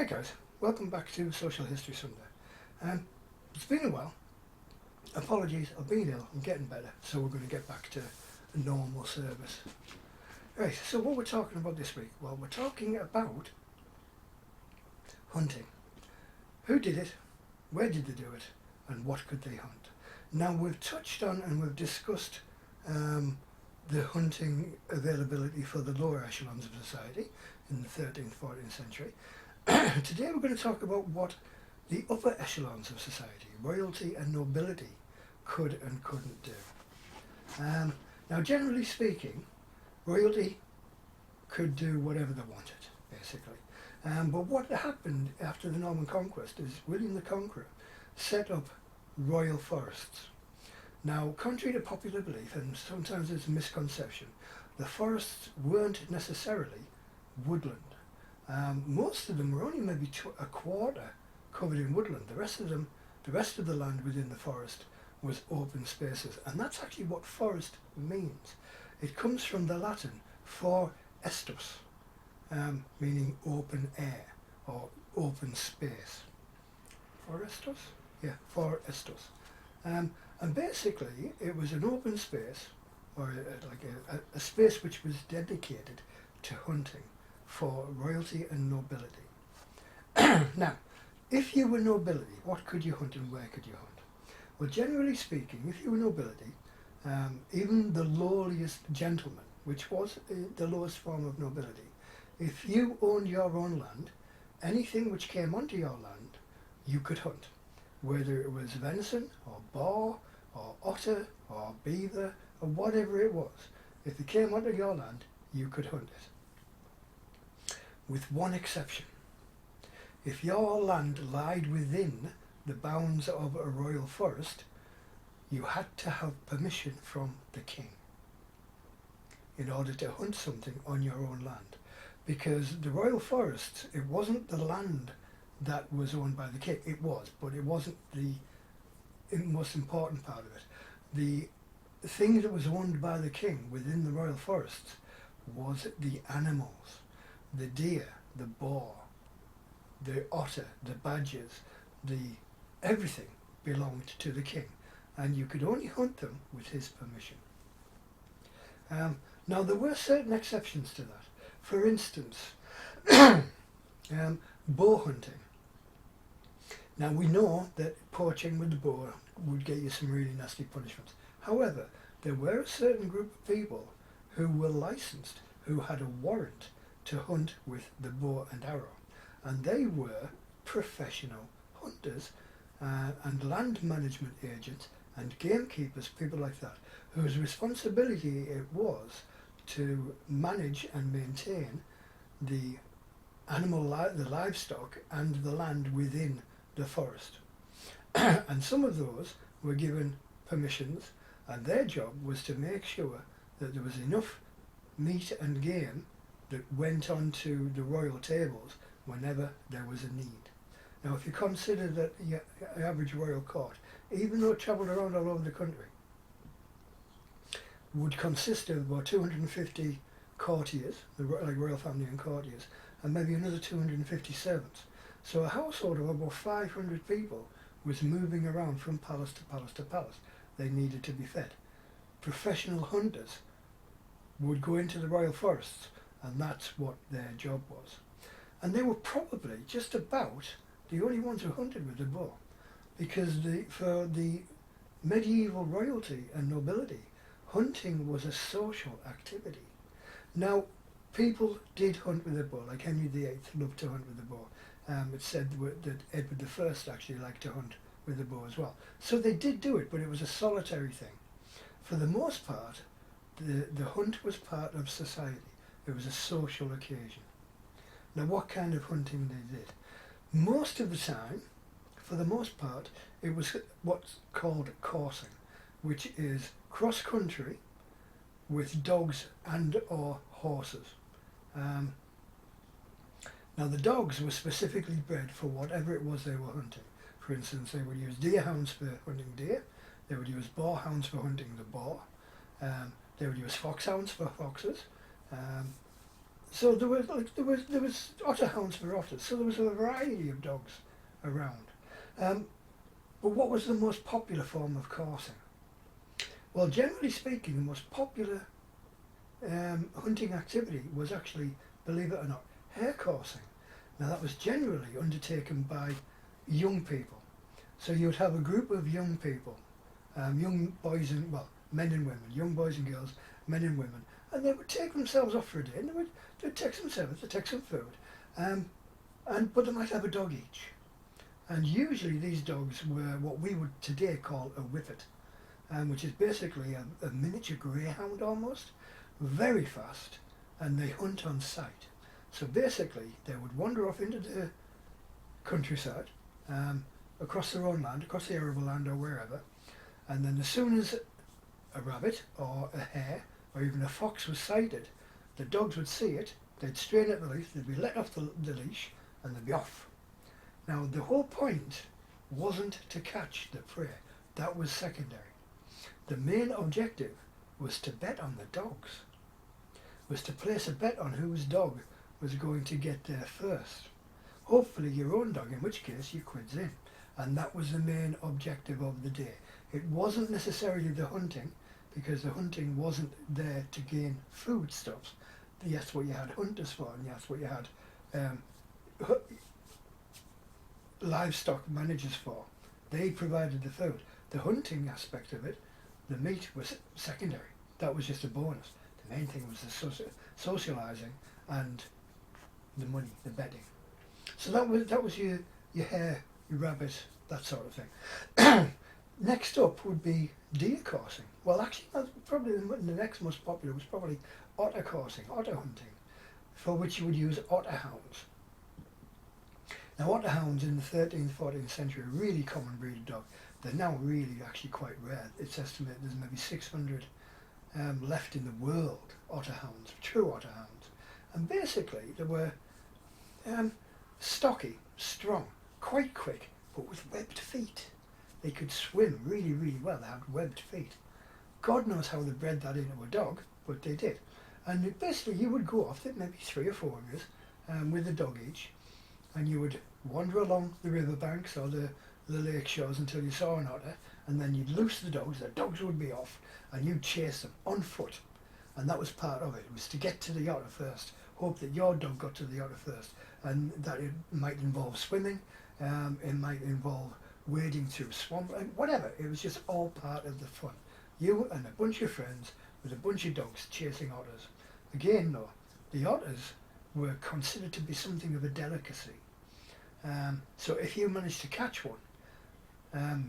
guys, welcome back to Social History Sunday. It's been a while. Apologies, I've been ill, I'm getting better, so we're going to get back to a normal service. Right, so what we're talking about this week? Well, we're talking about hunting. Who did it, where did they do it, and what could they hunt? Now we've touched on and we've discussed the hunting availability for the lower echelons of society in the 13th, 14th century. Today we're going to talk about what the upper echelons of society, royalty and nobility, could and couldn't do. Now generally speaking, royalty could do whatever they wanted, basically. But what happened after the Norman conquest is William the Conqueror set up royal forests. Now, contrary to popular belief, and sometimes it's a misconception, the forests weren't necessarily woodland. Most of them were only maybe a quarter covered in woodland. The rest of the land within the forest was open spaces, and that's actually what forest means. It comes from the Latin forestus, meaning open air or open space. Forestus? Yeah, forestus. And basically it was an open space, or a space which was dedicated to hunting for royalty and nobility. Now, if you were nobility, what could you hunt and where could you hunt? Well, generally speaking, if you were nobility, even the lowliest gentleman, which was the lowest form of nobility, if you owned your own land, anything which came onto your land, you could hunt. Whether it was venison, or boar, or otter, or beaver, or whatever it was, if it came onto your land, you could hunt it. With one exception. If your land lied within the bounds of a royal forest, you had to have permission from the king in order to hunt something on your own land. Because the royal forests, it wasn't the land that was owned by the king. It was, but it wasn't the most important part of it. The thing that was owned by the king within the royal forests was the animals. The deer, the boar, the otter, the badgers, everything belonged to the king, and you could only hunt them with his permission. Now there were certain exceptions to that. For instance, bow hunting. Now we know that poaching with the bow would get you some really nasty punishments. However, there were a certain group of people who were licensed, who had a warrant to hunt with the bow and arrow, and they were professional hunters and land management agents and gamekeepers, people like that, whose responsibility it was to manage and maintain the the livestock and the land within the forest. And some of those were given permissions, and their job was to make sure that there was enough meat and game that went onto the royal tables whenever there was a need. Now, if you consider that your average royal court, even though it travelled around all over the country, would consist of about 250 courtiers, like royal family and courtiers, and maybe another 250 servants. So a household of about 500 people was moving around from palace to palace to palace. They needed to be fed. Professional hunters would go into the royal forests, and that's what their job was. And they were probably just about the only ones who hunted with the bow, because for the medieval royalty and nobility, hunting was a social activity. Now, people did hunt with a bow, like Henry VIII loved to hunt with a bow. It's said that Edward I actually liked to hunt with a bow as well. So they did do it, but it was a solitary thing. For the most part, the hunt was part of society. It was a social occasion. Now, what kind of hunting they did? Most of the time, for the most part, it was what's called coursing, which is cross-country with dogs and or horses. Now, the dogs were specifically bred for whatever it was they were hunting. For instance, they would use deer hounds for hunting deer, they would use boar hounds for hunting the boar, they would use foxhounds for foxes, So there was otter hounds for otters. So there was a variety of dogs around. Um, but what was the most popular form of coursing? Well, generally speaking, the most popular hunting activity was actually, believe it or not, hare coursing. Now that was generally undertaken by young people. So you would have a group of young people, young boys and, well, men and women, young boys and girls, men and women, and they would take themselves off for a day, and they'd take some service, they'd take some food, but they might have a dog each. And usually these dogs were what we would today call a whippet, which is basically a miniature greyhound almost, very fast, and they hunt on sight. So basically they would wander off into the countryside, across their own land, across the arable land or wherever, and then as soon as a rabbit or a hare or even a fox was sighted, the dogs would see it, they'd strain at the leash, they'd be let off the leash, and they'd be off. Now the whole point wasn't to catch the prey, that was secondary. The main objective was to bet on the dogs, was to place a bet on whose dog was going to get there first. Hopefully your own dog, in which case you quids in. And that was the main objective of the day. It wasn't necessarily the hunting, because the hunting wasn't there to gain foodstuffs. That's what you had hunters for, and that's what you had livestock managers for. They provided the food. The hunting aspect of it, the meat, was secondary. That was just a bonus. The main thing was the socialising and the money, the betting. So that was your hare, your rabbit, that sort of thing. Next up would be deer coursing. Well, actually, probably the next most popular was probably otter coursing, otter hunting, for which you would use otter hounds. Now, otter hounds in the 13th, 14th century are a really common breed of dog. They're now really actually quite rare. It's estimated there's maybe 600 left in the world, otter hounds, true otter hounds. And basically, they were stocky, strong, quite quick, but with webbed feet. They could swim really, really well. They had webbed feet. God knows how they bred that into a dog, but they did. And basically, you would go off, maybe 3 or 4 of you, with a dog each, and you would wander along the riverbanks or the lake shores until you saw an otter, and then you'd loose the dogs would be off, and you'd chase them on foot. And that was part of it. It was to get to the otter first, hope that your dog got to the otter first, and that it might involve swimming, it might involve wading through swamp, and whatever. It was just all part of the fun. You and a bunch of friends with a bunch of dogs chasing otters. Again though, the otters were considered to be something of a delicacy. So if you managed to catch one,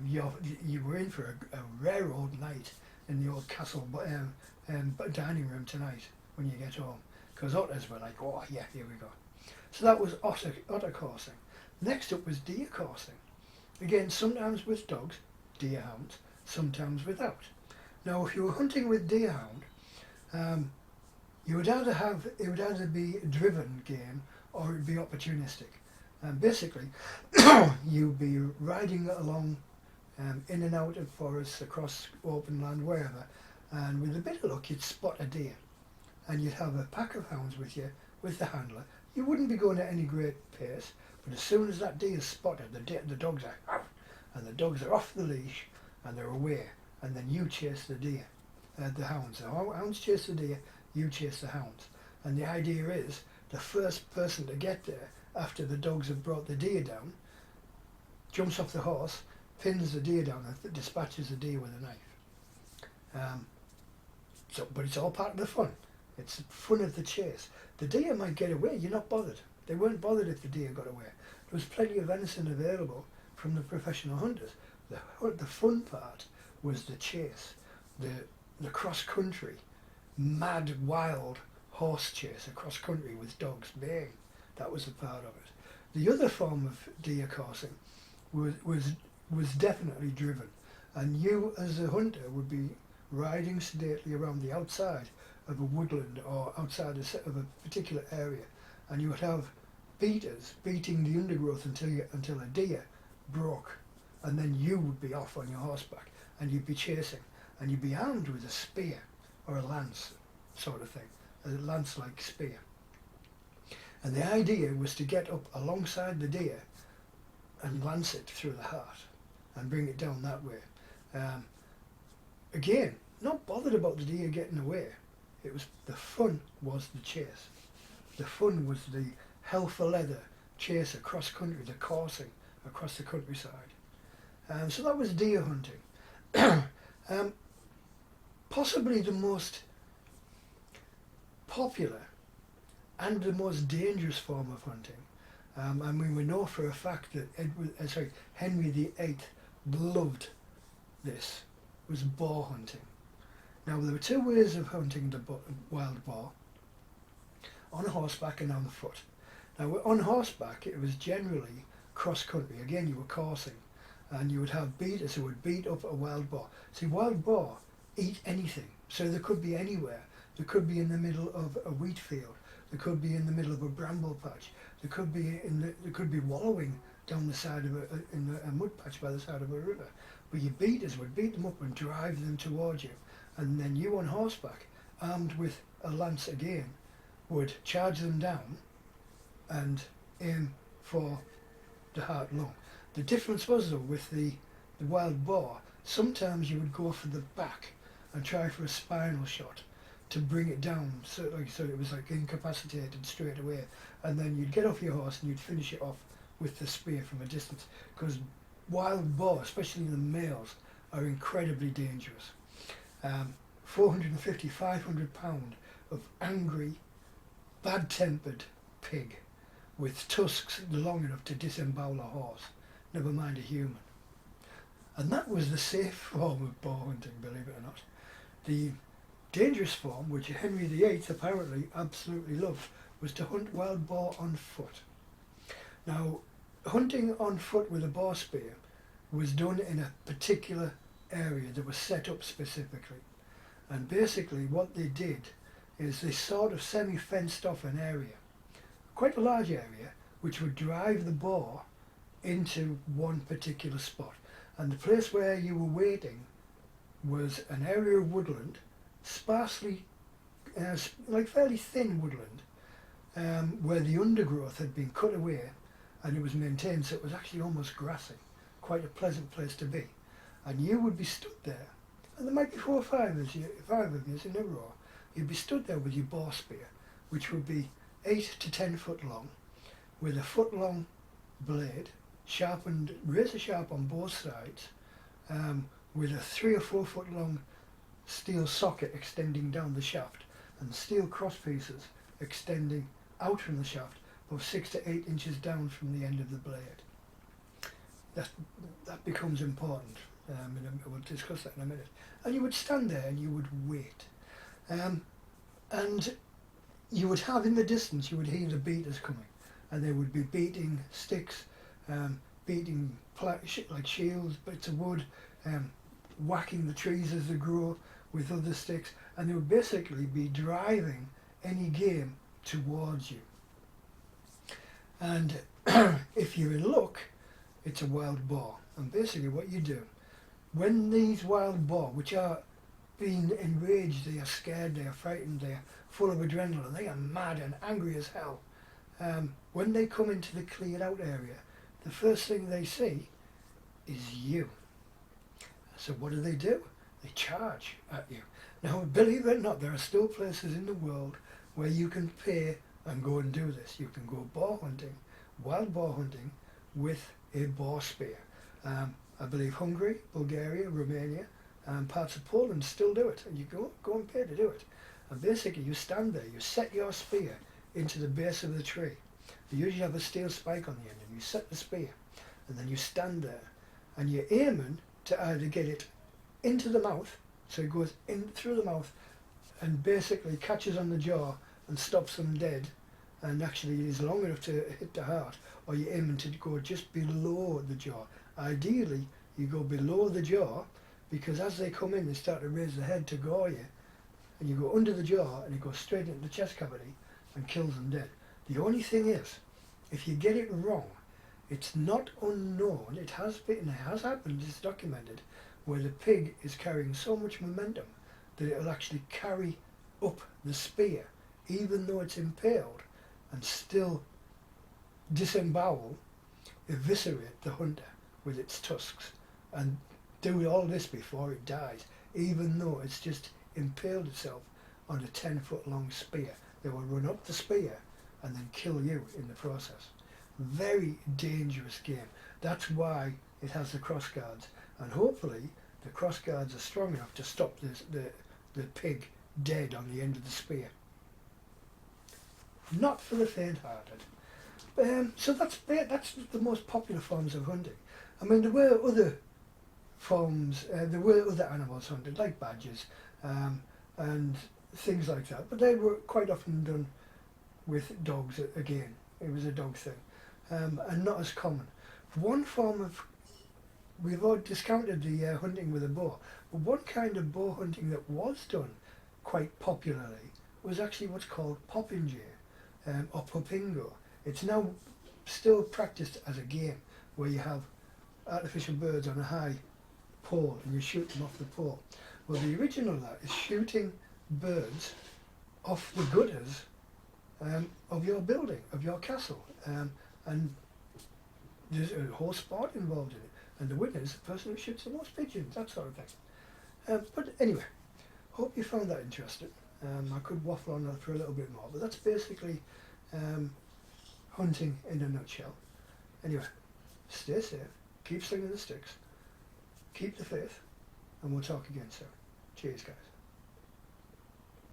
you were in for a rare old night in the old castle dining room tonight when you get home. Because otters were like, oh yeah, here we go. So that was otter coursing. Next up was deer coursing. Again, sometimes with dogs, deer hounds, sometimes without. Now, if you were hunting with deer hound, it would either be driven game or it would be opportunistic. And basically, you'd be riding along in and out of forests, across open land, wherever, and with a bit of luck, you'd spot a deer. And you'd have a pack of hounds with you, with the handler. You wouldn't be going at any great pace, but as soon as that deer is spotted, the dogs are out, and the dogs are off the leash, and they're away, and then you chase the deer, the hounds. The hounds chase the deer, you chase the hounds. And the idea is, the first person to get there, after the dogs have brought the deer down, jumps off the horse, pins the deer down, and dispatches the deer with a knife. But it's all part of the fun. It's the fun of the chase. The deer might get away, you're not bothered. They weren't bothered if the deer got away. There was plenty of venison available from the professional hunters. The fun part was the chase, the cross-country, mad, wild horse chase across country with dogs baying. That was a part of it. The other form of deer coursing was definitely driven, and you as a hunter would be riding sedately around the outside of a woodland or outside of a particular area, and you would have beaters beating the undergrowth until a deer broke, and then you would be off on your horseback and you'd be chasing, and you'd be armed with a spear or a lance sort of thing, a lance-like spear. And the idea was to get up alongside the deer and lance it through the heart and bring it down that way. Um, Again, not bothered about the deer getting away. It was the fun was the chase. The fun was the hell for leather chase across country, the coursing across the countryside. So that was deer hunting. Possibly the most popular and the most dangerous form of hunting. And we know for a fact that Henry VIII loved this, was boar hunting. Now there were two ways of hunting the wild boar, on horseback and on foot. Now on horseback it was generally cross country. Again, you were coursing and you would have beaters who would beat up a wild boar. See, wild boar eat anything, so they could be anywhere. They could be in the middle of a wheat field. They could be in the middle of a bramble patch. They could be wallowing down the side of a mud patch by the side of a river. But your beaters would beat them up and drive them towards you, and then you on horseback, armed with a lance again, would charge them down and aim for the heart lung. The difference was, though, with the wild boar, sometimes you would go for the back and try for a spinal shot to bring it down, so it was like incapacitated straight away, and then you'd get off your horse and you'd finish it off with the spear from a distance, because wild boar, especially the males, are incredibly dangerous. 450, 500 pound of angry, bad-tempered pig with tusks long enough to disembowel a horse, never mind a human. And that was the safe form of boar hunting, believe it or not. The dangerous form, which Henry VIII apparently absolutely loved, was to hunt wild boar on foot. Now, hunting on foot with a boar spear was done in a particular area that was set up specifically. And basically what they did is they sort of semi-fenced off an area, quite a large area, which would drive the boar into one particular spot. And the place where you were waiting was an area of woodland, sparsely, like fairly thin woodland, where the undergrowth had been cut away and it was maintained, so it was actually almost grassy, quite a pleasant place to be. And you would be stood there, and there might be 4 or 5 of you in a row. You'd be stood there with your boar spear, which would be 8 to 10 foot long, with a foot long blade, sharpened, razor sharp on both sides, with a 3 or 4 foot long steel socket extending down the shaft, and steel cross pieces extending out from the shaft of 6 to 8 inches down from the end of the blade. That becomes important, and we'll discuss that in a minute. And you would stand there and you would wait, and you would have in the distance, you would hear the beaters coming, and they would be beating sticks, beating like shields, bits of wood, whacking the trees as they grow with other sticks, and they would basically be driving any game towards you. And if you're in luck, it's a wild boar. And basically what you do, when these wild boar, which are being enraged, they are scared, they are frightened, they are full of adrenaline, they are mad and angry as hell, when they come into the cleared out area, the first thing they see is you. So what do? They charge at you. Now, believe it or not, there are still places in the world where you can pay and go and do this. You can go boar hunting, wild boar hunting, with a boar spear. I believe Hungary, Bulgaria, Romania, and parts of Poland still do it. And you go and pay to do it. And basically you stand there, you set your spear into the base of the tree. You usually have a steel spike on the end, and you set the spear, and then you stand there, and you're aiming to either get it into the mouth, so it goes in through the mouth and basically catches on the jaw and stops them dead, and actually is long enough to hit the heart, or you're aiming to go just below the jaw. Ideally, you go below the jaw, because as they come in, they start to raise the head to gore you, and you go under the jaw, and it goes straight into the chest cavity and kills them dead. The only thing is, if you get it wrong, it's not unknown, it has happened, it's documented, where the pig is carrying so much momentum that it'll actually carry up the spear, even though it's impaled, and still disembowel, eviscerate the hunter with its tusks, and do all this before it dies, even though it's just impaled itself on a 10-foot long spear. They will run up the spear and then kill you in the process. Very dangerous game. That's why it has the cross guards, and hopefully the cross guards are strong enough to stop the pig dead on the end of the spear. Not for the faint-hearted. So that's the most popular forms of hunting. I mean, there were other forms, there were other animals hunted, like badgers and things like that, but they were quite often done with dogs again. It was a dog thing, and not as common. One form of, we've all discounted the hunting with a bow, but one kind of bow hunting that was done quite popularly was actually what's called popinjay, or popingo. It's now still practiced as a game where you have artificial birds on a high pole and you shoot them off the pole. Well, the original of that is shooting birds off the gutters of your building, of your castle, and there's a whole sport involved in it, and the winner is the person who shoots the most pigeons, that sort of thing. But anyway, hope you found that interesting. I could waffle on that for a little bit more, but that's basically hunting in a nutshell. Anyway, stay safe, keep slinging the sticks, keep the faith, and we'll talk again soon. Cheers, guys.